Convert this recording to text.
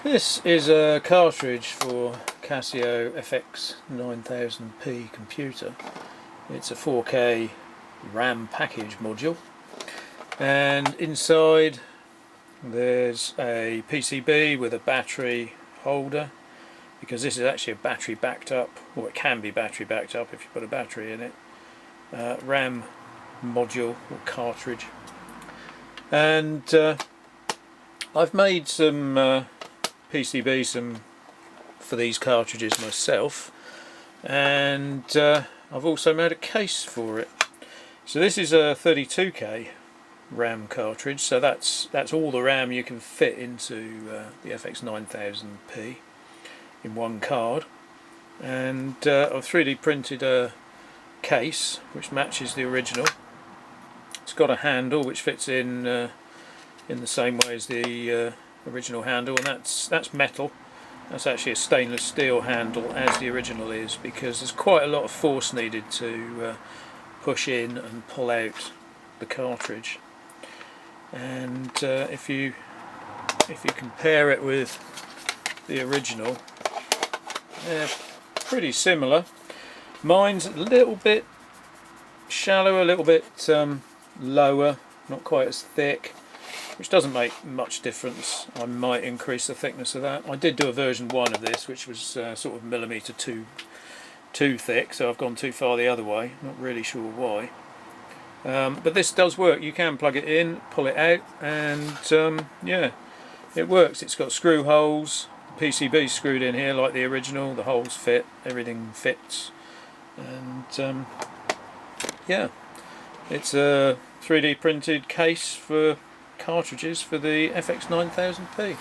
This is a cartridge for Casio FX9000P computer. It's a 4K RAM package module, and inside there's a PCB with a battery holder, because this is actually a battery backed up, or it can be battery backed up if you put a battery in it. RAM module or cartridge, and I've made some PCB for these cartridges myself, and I've also made a case for it. So this is a 32K RAM cartridge, so that's all the RAM you can fit into the FX9000P in one card. And I've 3D printed a case which matches the original. It's got a handle which fits in the same way as the original handle, and that's metal. That's actually a stainless steel handle, as the original is, because there's quite a lot of force needed to push in and pull out the cartridge. And if you compare it with the original, they're pretty similar. Mine's a little bit shallower, a little bit lower, not quite as thick, which doesn't make much difference. I might increase the thickness of that. I did do a version 1 of this which was sort of millimetre too thick, so I've gone too far the other way, not really sure why. But this does work. You can plug it in, pull it out, and yeah, it works. It's got screw holes, the PCB screwed in here like the original, the holes fit, everything fits, and yeah, it's a 3D printed case for cartridges for the FX9000P.